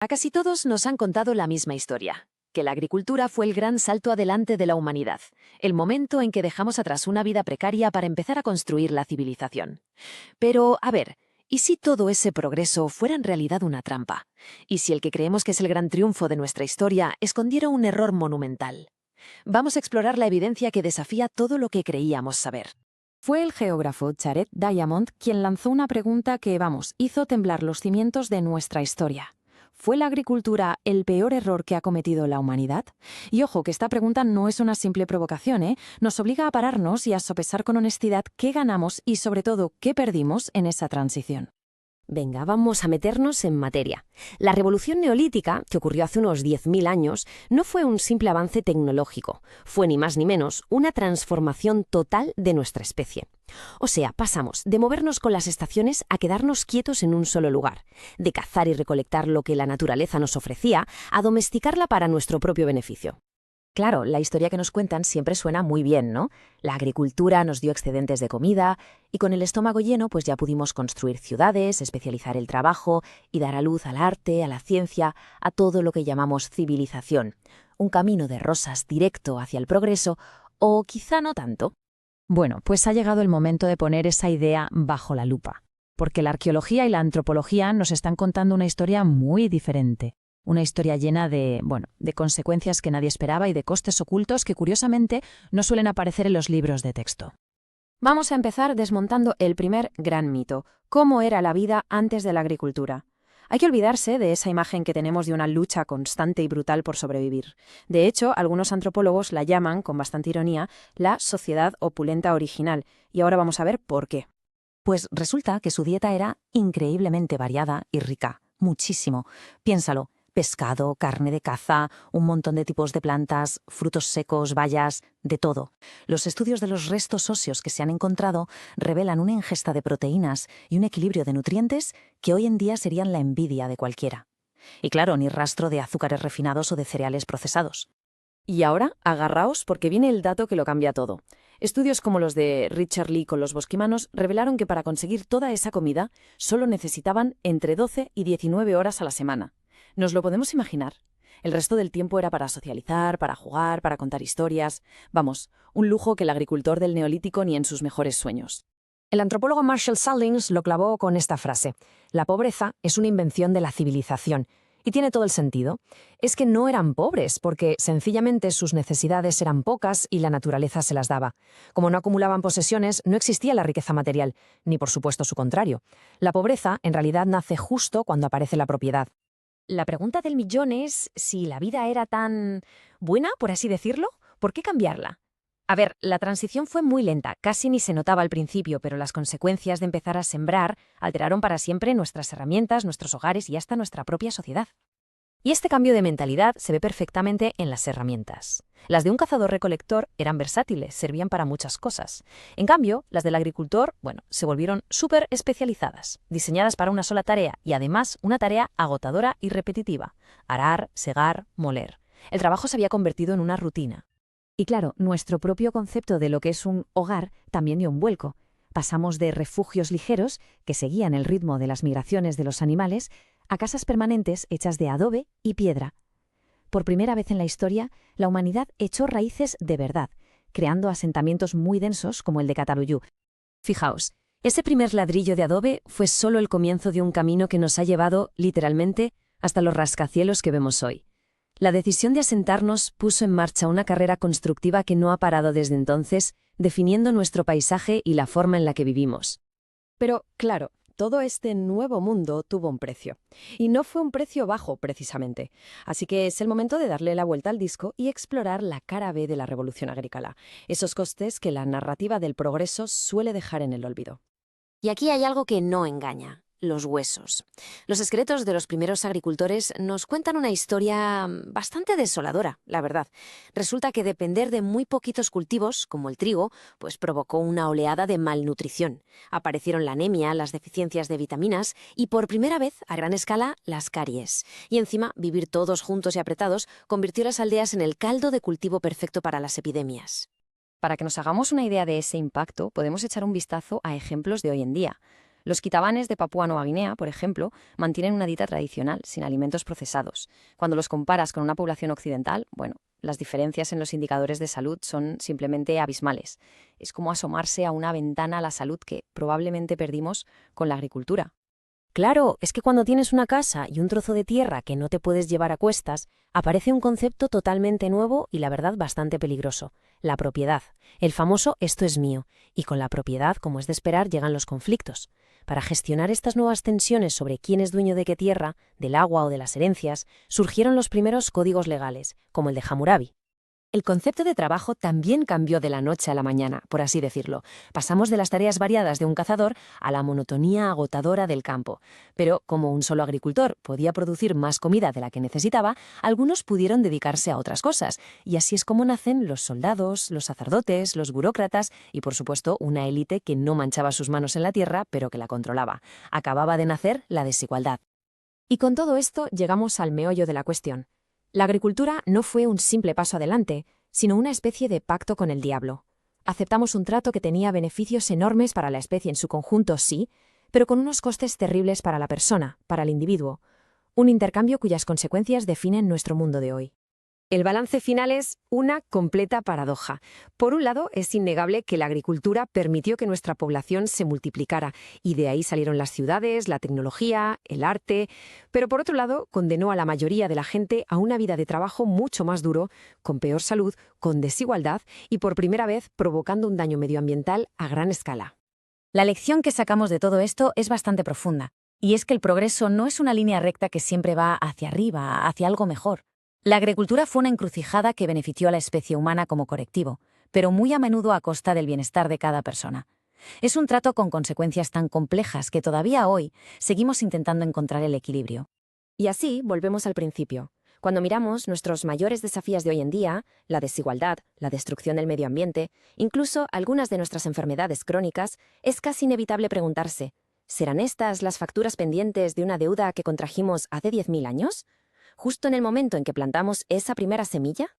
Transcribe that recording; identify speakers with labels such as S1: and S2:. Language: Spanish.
S1: A casi todos nos han contado la misma historia, que la agricultura fue el gran salto adelante de la humanidad, el momento en que dejamos atrás una vida precaria para empezar a construir la civilización. Pero, a ver, ¿y si todo ese progreso fuera en realidad una trampa? ¿Y si el que creemos que es el gran triunfo de nuestra historia escondiera un error monumental? Vamos a explorar la evidencia que desafía todo lo que creíamos saber.
S2: Fue el geógrafo Jared Diamond quien lanzó una pregunta que, hizo temblar los cimientos de nuestra historia. ¿Fue la agricultura el peor error que ha cometido la humanidad? Y ojo, que esta pregunta no es una simple provocación, ¿eh? Nos obliga a pararnos y a sopesar con honestidad qué ganamos y, sobre todo, qué perdimos en esa transición.
S3: Venga, vamos a meternos en materia. La revolución neolítica, que ocurrió hace unos 10.000 años, no fue un simple avance tecnológico, fue ni más ni menos una transformación total de nuestra especie. O sea, pasamos de movernos con las estaciones a quedarnos quietos en un solo lugar, de cazar y recolectar lo que la naturaleza nos ofrecía, a domesticarla para nuestro propio beneficio.
S1: Claro, la historia que nos cuentan siempre suena muy bien, ¿no? La agricultura nos dio excedentes de comida y con el estómago lleno pues ya pudimos construir ciudades, especializar el trabajo y dar a luz al arte, a la ciencia, a todo lo que llamamos civilización. Un camino de rosas directo hacia el progreso, o quizá no tanto.
S2: Bueno, pues ha llegado el momento de poner esa idea bajo la lupa, porque la arqueología y la antropología nos están contando una historia muy diferente. Una historia llena de consecuencias que nadie esperaba y de costes ocultos que, curiosamente, no suelen aparecer en los libros de texto. Vamos a empezar desmontando el primer gran mito: ¿cómo era la vida antes de la agricultura? Hay que olvidarse de esa imagen que tenemos de una lucha constante y brutal por sobrevivir. De hecho, algunos antropólogos la llaman, con bastante ironía, la sociedad opulenta original, y ahora vamos a ver por qué.
S1: Pues resulta que su dieta era increíblemente variada y rica, muchísimo. Piénsalo. Pescado, carne de caza, un montón de tipos de plantas, frutos secos, bayas, de todo. Los estudios de los restos óseos que se han encontrado revelan una ingesta de proteínas y un equilibrio de nutrientes que hoy en día serían la envidia de cualquiera. Y claro, ni rastro de azúcares refinados o de cereales procesados.
S2: Y ahora, agarraos porque viene el dato que lo cambia todo. Estudios como los de Richard Lee con los bosquimanos revelaron que para conseguir toda esa comida solo necesitaban entre 12 y 19 horas a la semana. ¿Nos lo podemos imaginar? El resto del tiempo era para socializar, para jugar, para contar historias. Vamos, un lujo que el agricultor del Neolítico ni en sus mejores sueños.
S1: El antropólogo Marshall Salins lo clavó con esta frase: la pobreza es una invención de la civilización. Y tiene todo el sentido. Es que no eran pobres, porque sencillamente sus necesidades eran pocas y la naturaleza se las daba. Como no acumulaban posesiones, no existía la riqueza material, ni por supuesto su contrario. La pobreza en realidad nace justo cuando aparece la propiedad.
S3: La pregunta del millón es, si la vida era tan buena, por así decirlo, ¿por qué cambiarla? A ver, la transición fue muy lenta, casi ni se notaba al principio, pero las consecuencias de empezar a sembrar alteraron para siempre nuestras herramientas, nuestros hogares y hasta nuestra propia sociedad. Y este cambio de mentalidad se ve perfectamente en las herramientas. Las de un cazador-recolector eran versátiles, servían para muchas cosas. En cambio, las del agricultor, se volvieron súper especializadas, diseñadas para una sola tarea y además una tarea agotadora y repetitiva: arar, segar, moler. El trabajo se había convertido en una rutina. Y claro, nuestro propio concepto de lo que es un hogar también dio un vuelco. Pasamos de refugios ligeros, que seguían el ritmo de las migraciones de los animales, a casas permanentes hechas de adobe y piedra. Por primera vez en la historia, la humanidad echó raíces de verdad, creando asentamientos muy densos como el de Cataruyú. Fijaos, ese primer ladrillo de adobe fue solo el comienzo de un camino que nos ha llevado, literalmente, hasta los rascacielos que vemos hoy. La decisión de asentarnos puso en marcha una carrera constructiva que no ha parado desde entonces, definiendo nuestro paisaje y la forma en la que vivimos.
S2: Pero, claro, todo este nuevo mundo tuvo un precio. Y no fue un precio bajo, precisamente. Así que es el momento de darle la vuelta al disco y explorar la cara B de la revolución agrícola. Esos costes que la narrativa del progreso suele dejar en el olvido.
S3: Y aquí hay algo que no engaña: los huesos. Los esqueletos de los primeros agricultores nos cuentan una historia bastante desoladora, la verdad. Resulta que depender de muy poquitos cultivos, como el trigo, pues provocó una oleada de malnutrición. Aparecieron la anemia, las deficiencias de vitaminas y, por primera vez, a gran escala, las caries. Y encima, vivir todos juntos y apretados convirtió las aldeas en el caldo de cultivo perfecto para las epidemias.
S2: Para que nos hagamos una idea de ese impacto, podemos echar un vistazo a ejemplos de hoy en día.
S3: Los quitabanes de Papúa Nueva Guinea, por ejemplo, mantienen una dieta tradicional, sin alimentos procesados. Cuando los comparas con una población occidental, bueno, las diferencias en los indicadores de salud son simplemente abismales. Es como asomarse a una ventana a la salud que probablemente perdimos con la agricultura. Claro, es que cuando tienes una casa y un trozo de tierra que no te puedes llevar a cuestas, aparece un concepto totalmente nuevo y la verdad bastante peligroso: la propiedad. El famoso "esto es mío". Y con la propiedad, como es de esperar, llegan los conflictos. Para gestionar estas nuevas tensiones sobre quién es dueño de qué tierra, del agua o de las herencias, surgieron los primeros códigos legales, como el de Hammurabi. El concepto de trabajo también cambió de la noche a la mañana, por así decirlo. Pasamos de las tareas variadas de un cazador a la monotonía agotadora del campo. Pero como un solo agricultor podía producir más comida de la que necesitaba, algunos pudieron dedicarse a otras cosas. Y así es como nacen los soldados, los sacerdotes, los burócratas y, por supuesto, una élite que no manchaba sus manos en la tierra, pero que la controlaba. Acababa de nacer la desigualdad. Y con todo esto llegamos al meollo de la cuestión. La agricultura no fue un simple paso adelante, sino una especie de pacto con el diablo. Aceptamos un trato que tenía beneficios enormes para la especie en su conjunto, sí, pero con unos costes terribles para la persona, para el individuo. Un intercambio cuyas consecuencias definen nuestro mundo de hoy. El balance final es una completa paradoja. Por un lado, es innegable que la agricultura permitió que nuestra población se multiplicara, y de ahí salieron las ciudades, la tecnología, el arte. Pero por otro lado, condenó a la mayoría de la gente a una vida de trabajo mucho más duro, con peor salud, con desigualdad y por primera vez provocando un daño medioambiental a gran escala. La lección que sacamos de todo esto es bastante profunda, y es que el progreso no es una línea recta que siempre va hacia arriba, hacia algo mejor. La agricultura fue una encrucijada que benefició a la especie humana como colectivo, pero muy a menudo a costa del bienestar de cada persona. Es un trato con consecuencias tan complejas que todavía hoy seguimos intentando encontrar el equilibrio. Y así volvemos al principio. Cuando miramos nuestros mayores desafíos de hoy en día, la desigualdad, la destrucción del medio ambiente, incluso algunas de nuestras enfermedades crónicas, es casi inevitable preguntarse: ¿serán estas las facturas pendientes de una deuda que contrajimos hace 10.000 años? ¿Justo en el momento en que plantamos esa primera semilla?